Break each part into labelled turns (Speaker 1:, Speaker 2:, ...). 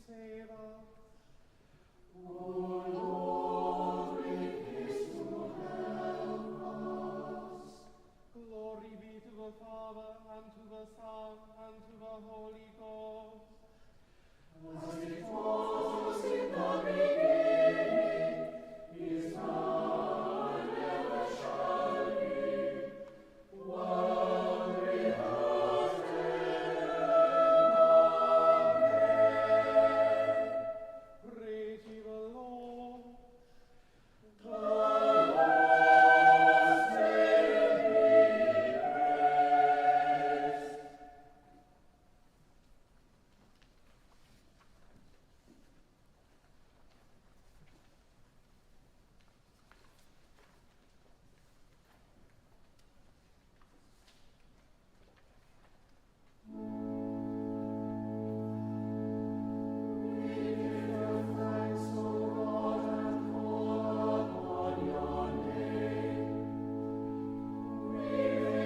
Speaker 1: save us.
Speaker 2: O Lord, make haste to help us.
Speaker 1: Glory be to the Father, and to the Son, and to the Holy Ghost.
Speaker 2: As it was in the beginning, is now, and ever shall be, world without end.
Speaker 1: Praise ye the Lord.
Speaker 2: The Lord's name be praised. We give thanks, O God, and call upon your name. We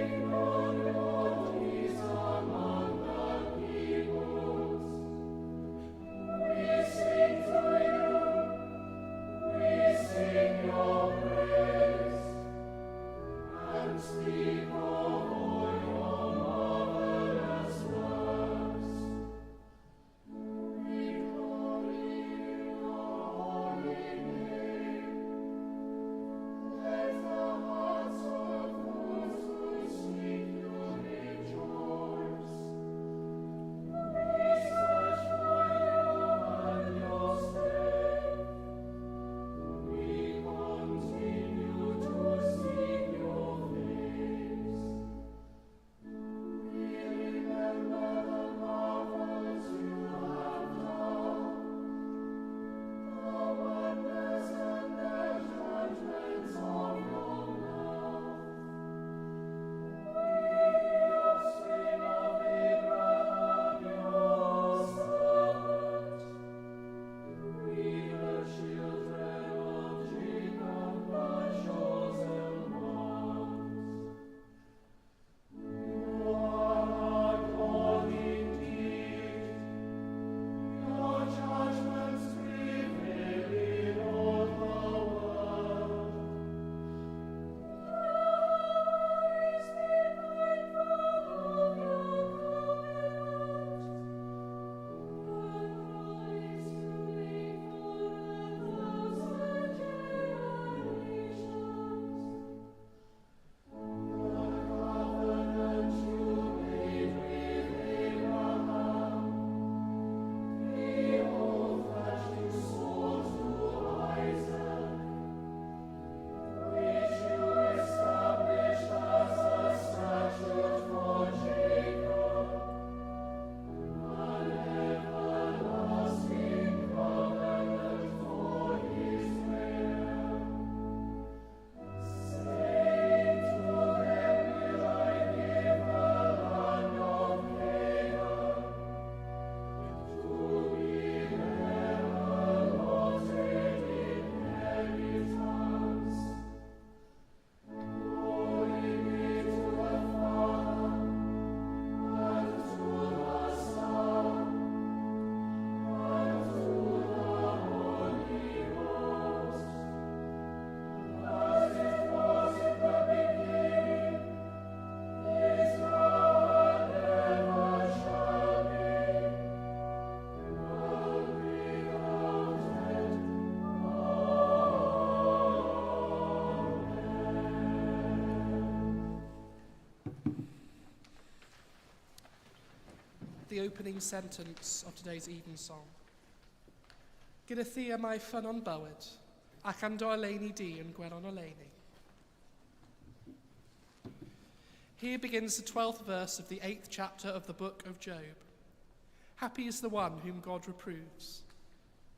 Speaker 2: acknowledge your peace among the peoples. We sing to you, we sing your praise, and speak of all your marvelous works. We glory in your holy name. Let the hearts of those who seek you rejoice. We search for you and your strength. We continue to seek your face. We remember the marvels you have done, the wonders and the judgments of your mouth. We, the offspring of Abraham, your servant, we, the children of Jacob, the chosen ones. You are our God indeed. Your judgments prevail in all the world. Always be mindful of your covenant. Promise to me for 1,000 generations. The covenant you made with Abraham, the oath that you swore to Isaac, which you established as a statute for Jacob, an everlasting covenant for Israel. Saying to them, will I give the land of Canaan to be their allotted inheritance. Glory be to the Father, and to the Son, and to the Holy Ghost, as it was in the beginning, is now, and ever shall be, world without end.
Speaker 3: The opening sentence of today's evensong. Gyda thea mae ffynon bywyd, ac am do oleini di yn gweron oleini. Here begins the 12th verse of the 8th chapter of the book of Job. Happy is the one whom God reproves.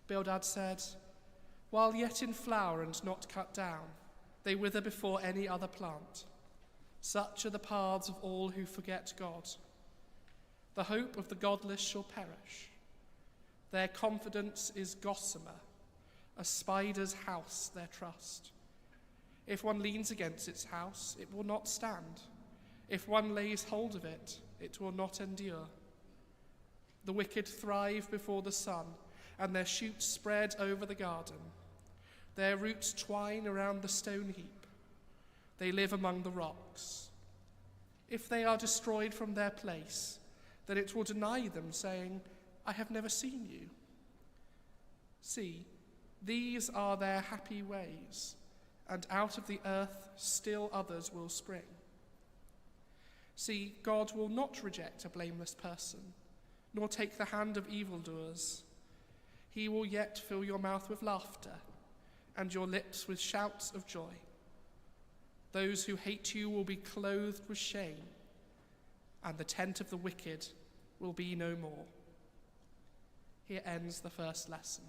Speaker 3: Bildad said, while yet in flower and not cut down, they wither before any other plant. Such are the paths of all who forget God. The hope of the godless shall perish. Their confidence is gossamer, a spider's house their trust. If one leans against its house, it will not stand. If one lays hold of it, it will not endure. The wicked thrive before the sun, and their shoots spread over the garden. Their roots twine around the stone heap. They live among the rocks. If they are destroyed from their place, then it will deny them, saying, I have never seen you. See, these are their happy ways, and out of the earth still others will spring. See, God will not reject a blameless person, nor take the hand of evildoers. He will yet fill your mouth with laughter, and your lips with shouts of joy. Those who hate you will be clothed with shame, and the tent of the wicked will be no more. Here ends the first lesson.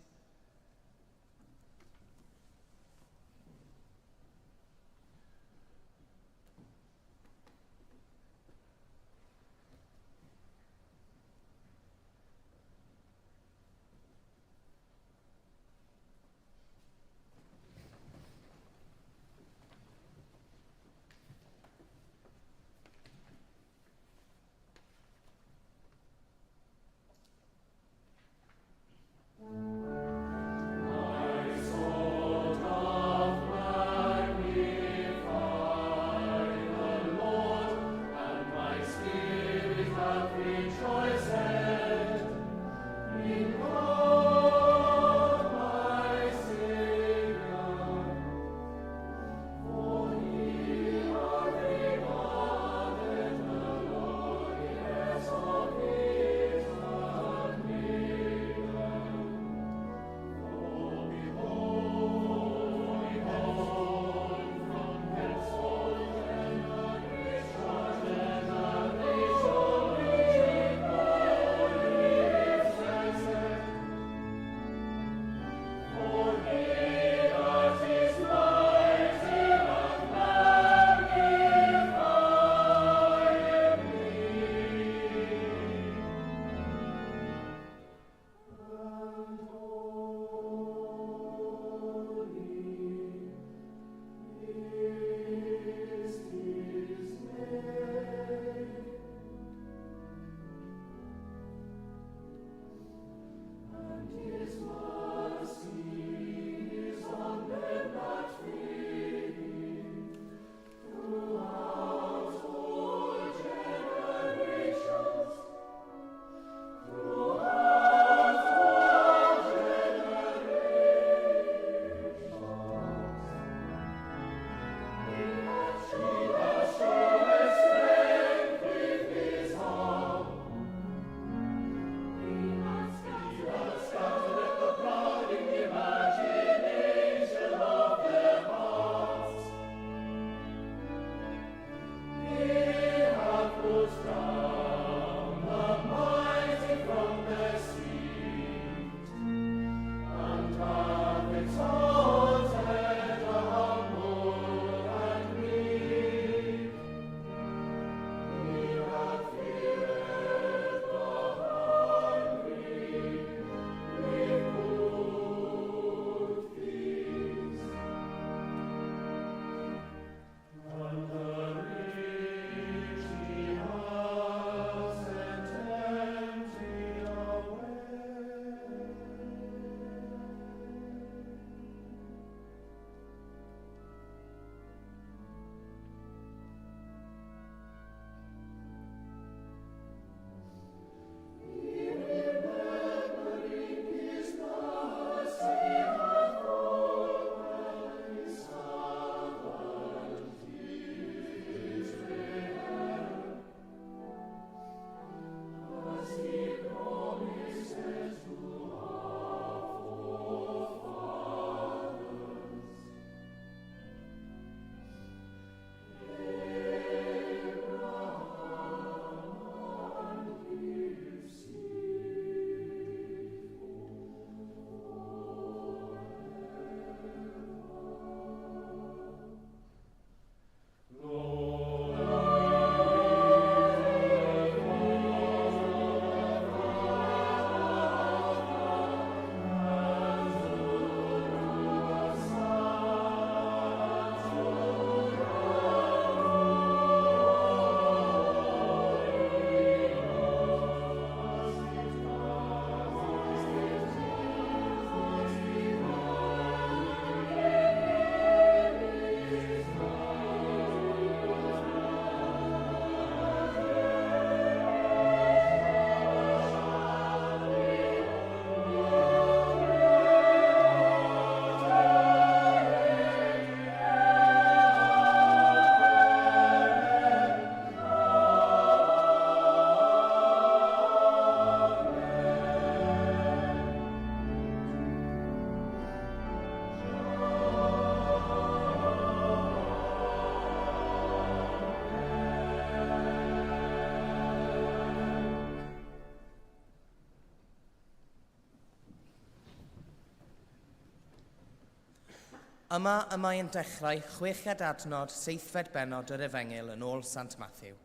Speaker 4: Yma y mae'n dechrau chweched adnod 7fed bennod yr Efengil yn ôl Sant Matthew.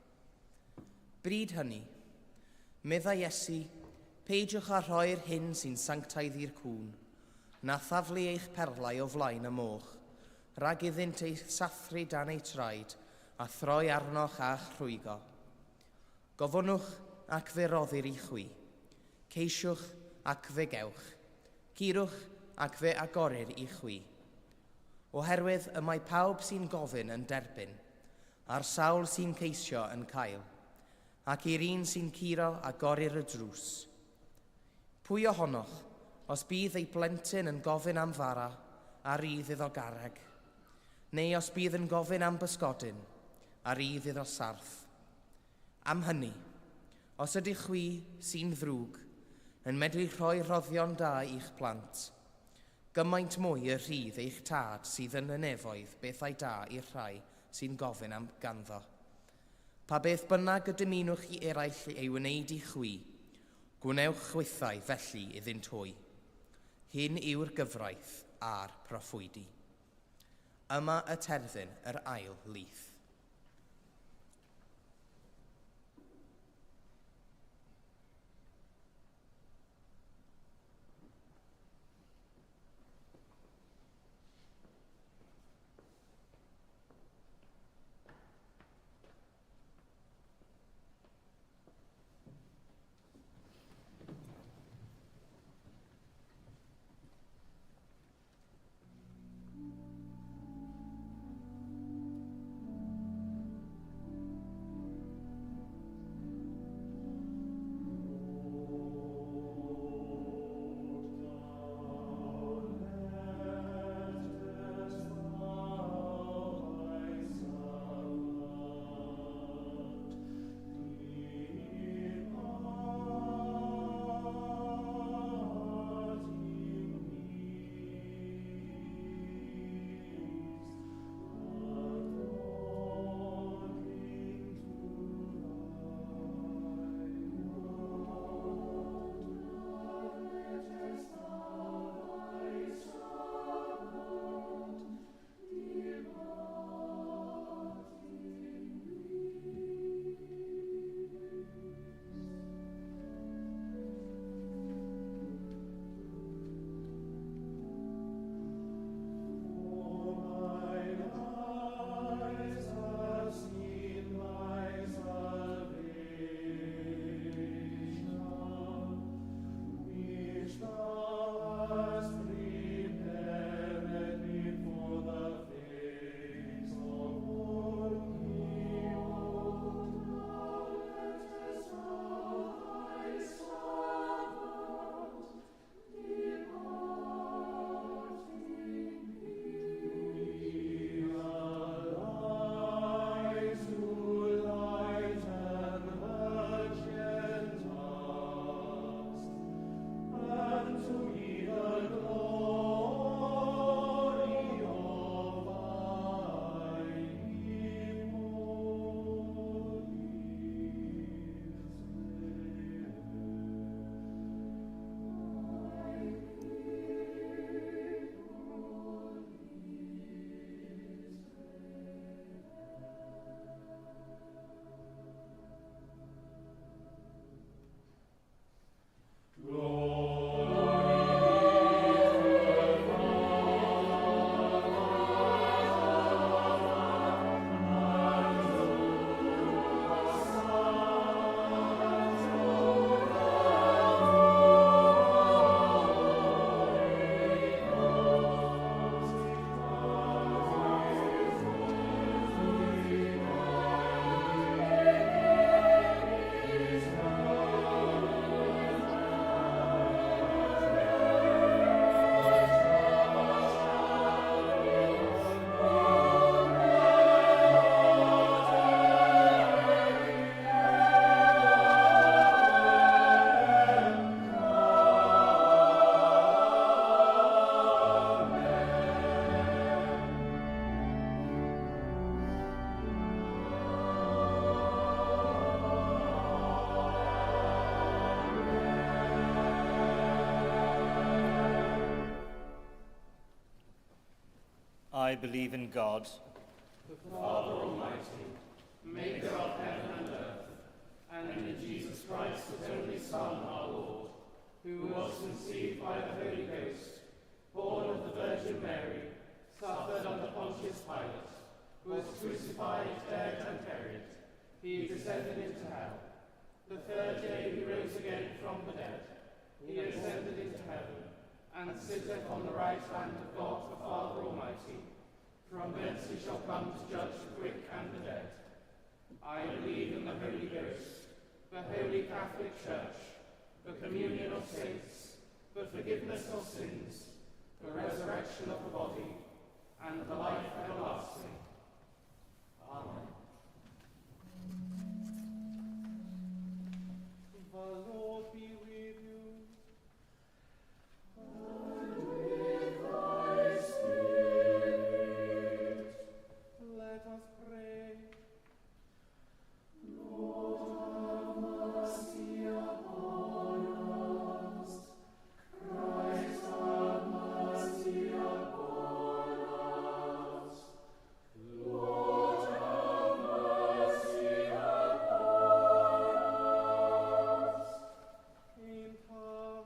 Speaker 4: Bryd hynny, medda Iesu, peidiwch a rhoi'r hyn sy'n sanctaidd i'r cwn, na thaflu eich perlau o flaen y moch, rhag iddynt eich sathru dan ei traed, a throi arnoch a'ch rhwygo. Gofynwch ac fe roddir i chwi, ceisiwch ac fe gewch, cirwch ac fe agorir i chwi. Oherwydd y mae pawb sy'n gofyn yn derbyn, a'r sawl sy'n ceisio yn cael, ac i'r un sy'n curo agorir y drws. Pwy ohonoch, os bydd ei blentyn yn gofyn am fara, a rydd iddo garreg, neu os bydd yn gofyn am bysgodyn, a rydd iddo sarf. Am hynny, os ydych chwi sy'n ddrwg, yn medru rhoi rhoddion da i'ch plant, gymaint mwy y rhydd eich tad sydd yn y nefoedd bethau da i'r rhai sy'n gofyn am ganddo. Pa beth bynnag y dymunwch i eraill ei wneud i chwi, gwnewch chwythau felly iddynt hwy. Hyn yw'r gyfraith a'r proffwydi. Yma y terfyn yr ail lyth.
Speaker 5: I believe in God,
Speaker 1: the Father Almighty, maker of heaven and earth, and in Jesus Christ, his only Son, our Lord, who was conceived by the Holy Ghost, born of the Virgin Mary, suffered under Pontius Pilate, was crucified, dead, and buried. He descended into hell. The third day he rose again from the dead. He ascended into heaven, and sitteth on the right hand of God the Father Almighty. From thence he shall come to judge the quick and the dead. I believe in the Holy Ghost, the Holy Catholic Church, the communion of saints, the forgiveness of sins, the resurrection of the body, and the life everlasting. Amen. The Lord be with you.
Speaker 2: And with thy spirit.
Speaker 1: Let us pray.
Speaker 2: Lord, have mercy upon us. Christ, have mercy upon us. Lord, have mercy upon us.
Speaker 1: In Paul,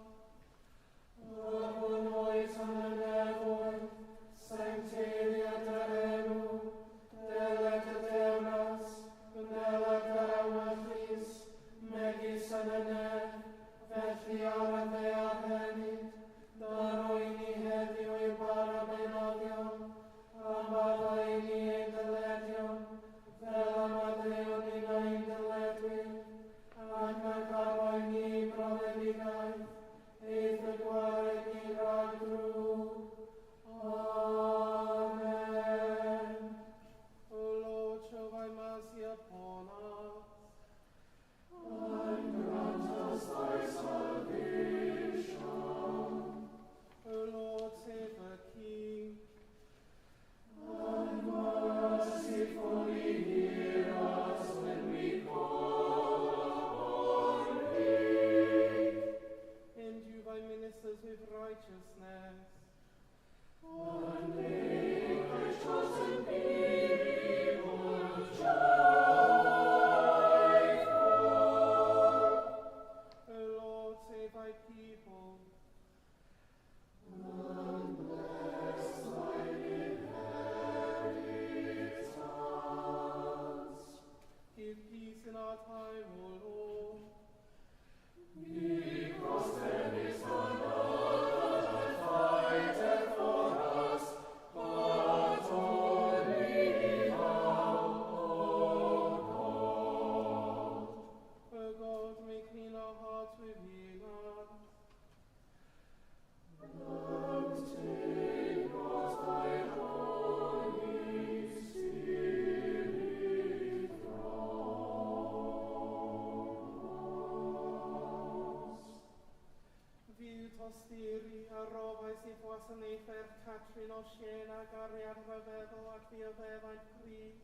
Speaker 1: Catrin o Siena gariad rhyfeddol ac fi o ddefaint pris.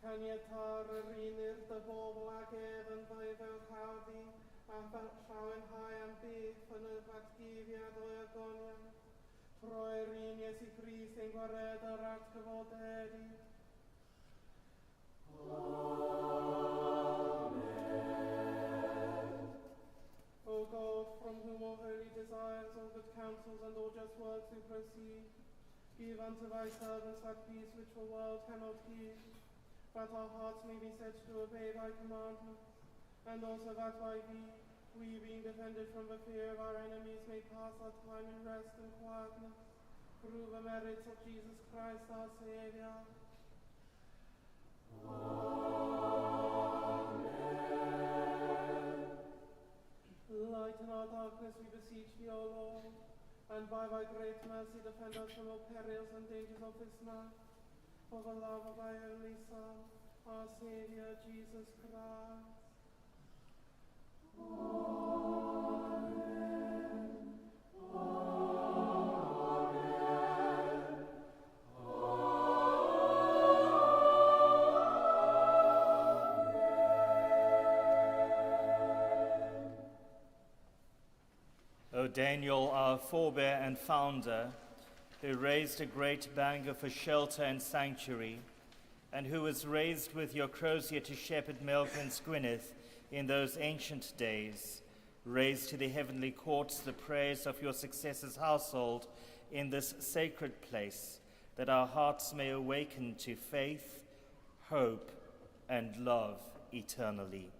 Speaker 1: Caniatar yr un i'r dy bobl ag ef yn ddweud hawddi a llawen hau am beth yn y ddatgifiad o'i agoniad. Troi'r un Iesu Grist ein gwared ar atgyfodedi. O God, from whom all holy desires, all good counsels, and all just works do proceed, give unto thy servants that peace which the world cannot give, that our hearts may be set to obey thy commandments, and also that by thee, we being defended from the fear of our enemies, may pass our time in rest and quietness, through the merits of Jesus Christ our Saviour. Lighten our darkness, we beseech thee, O Lord, and by thy great mercy defend us from all perils and dangers of this life, for the love of thy only Son, our Saviour, Jesus Christ.
Speaker 2: Amen. Amen.
Speaker 5: O Daniel, our forebear and founder, who raised a great Bangor for shelter and sanctuary, and who was raised with your crozier to shepherd Melkins Gwyneth in those ancient days, raise to the heavenly courts the prayers of your successor's household in this sacred place, that our hearts may awaken to faith, hope, and love eternally.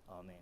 Speaker 5: Amen.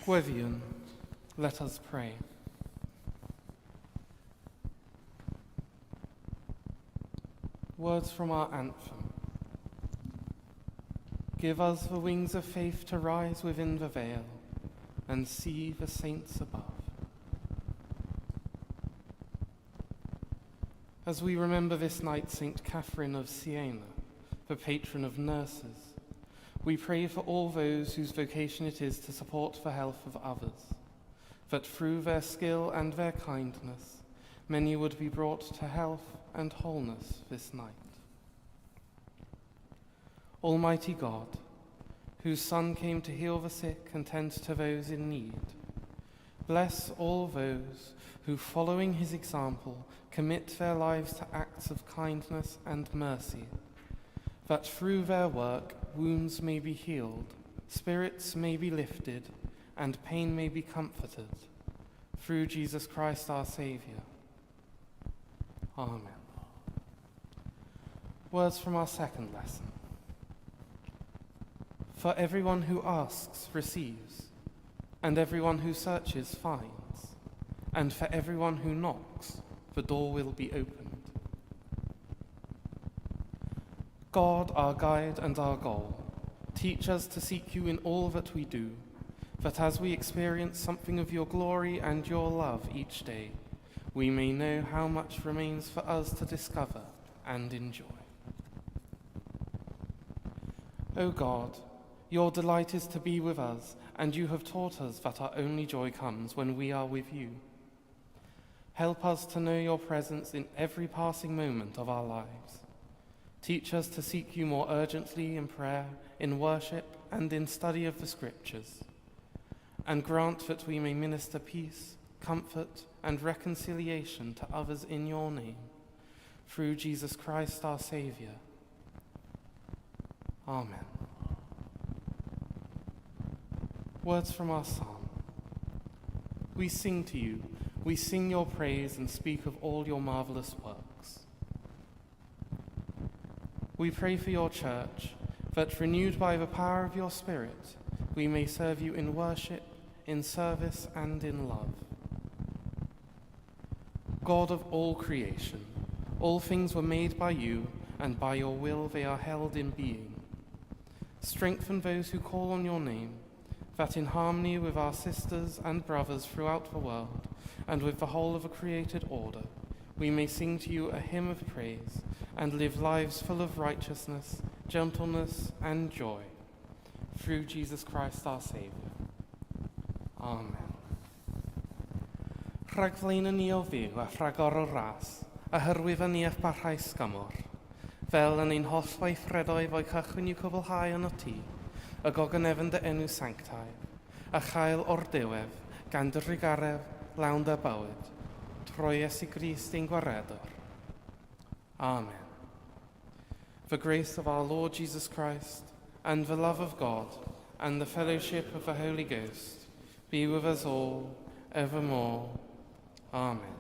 Speaker 3: Gwydion, let us pray. Words from our anthem. Give us the wings of faith to rise within the veil and see the saints above. As we remember this night St. Catrin of Siena, the patron of nurses, we pray for all those whose vocation it is to support the health of others, that through their skill and their kindness, many would be brought to health and wholeness this night. Almighty God, whose Son came to heal the sick and tend to those in need, bless all those who, following his example, commit their lives to acts of kindness and mercy, that through their work wounds may be healed, spirits may be lifted, and pain may be comforted, through Jesus Christ our Saviour. Amen. Words from our second lesson. For everyone who asks receives, and everyone who searches finds, and for everyone who knocks the door will be opened.
Speaker 6: God, our guide and our goal, teach us to seek you in all that we do, that as we experience something of your glory and your love each day, we may know how much remains for us to discover and enjoy. O God, your delight is to be with us, and you have taught us that our only joy comes when we are with you. Help us to know your presence in every passing moment of our lives. Teach us to seek you more urgently in prayer, in worship, and in study of the Scriptures. And grant that we may minister peace, comfort, and reconciliation to others in your name, through Jesus Christ our Saviour. Amen. Words from our psalm. We sing to you, we sing your praise and speak of all your marvelous works. We pray for your church, that renewed by the power of your Spirit, we may serve you in worship, in service, and in love. God of all creation, all things were made by you, and by your will they are held in being. Strengthen those who call on your name, that in harmony with our sisters and brothers throughout the world, and with the whole of the created order, we may sing to you a hymn of praise, and live lives full of righteousness, gentleness, and joy. Through Jesus Christ our Saviour. Amen. Rhagflaen ni o fyw a rhagor o ras, a hyrwyf yn ni eich parhaus gymor. Fel yn ein holl weithredoedd o'i cychwyn i'w cwblhau yn o ti, y gogan efn dy enw sanctaidd, a chael o'r diwedd, gan dy rigaref, lawn dy bywyd, trwy Iesu Grist ein gwaredwr. Amen. The grace of our Lord Jesus Christ, and the love of God, and the fellowship of the Holy Ghost, be with us all, evermore. Amen.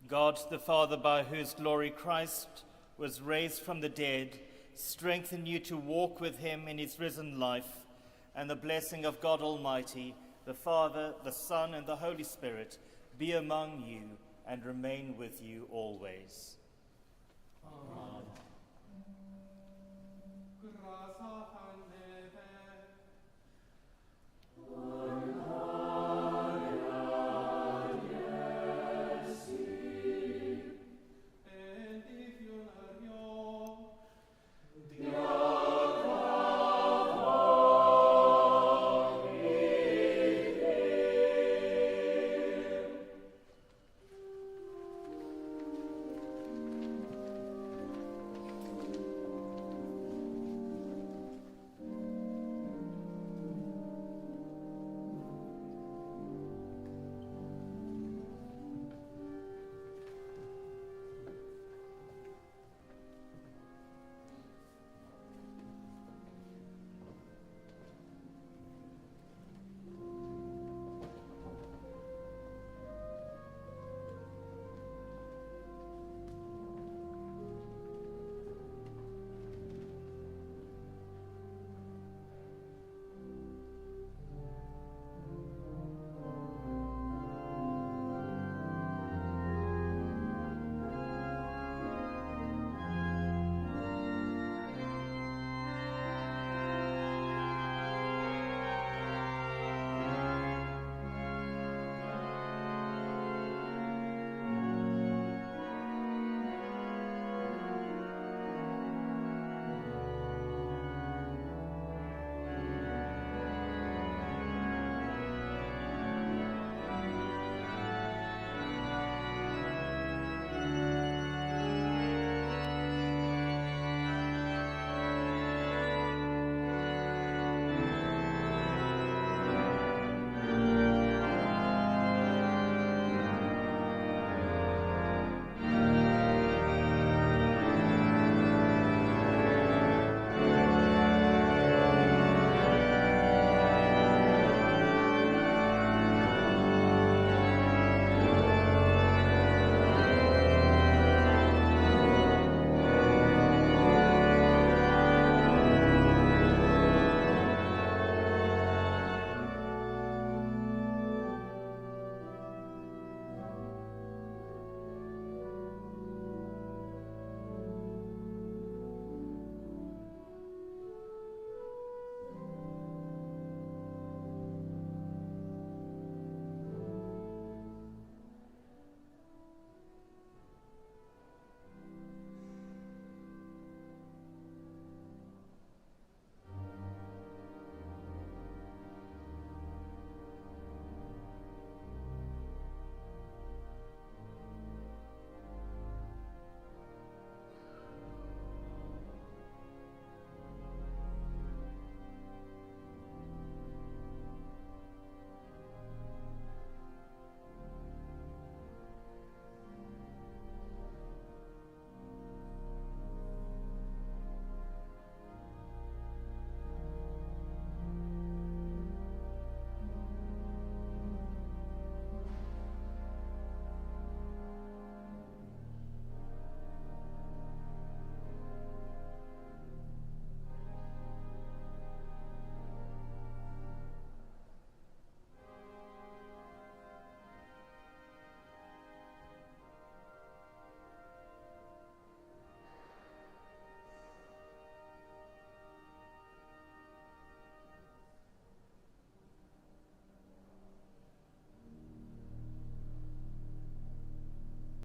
Speaker 5: God the Father, by whose glory Christ was raised from the dead, strengthen you to walk with him in his risen life, and the blessing of God Almighty, the Father, the Son, and the Holy Spirit be among you and remain with you always.
Speaker 6: Amen. Grâce à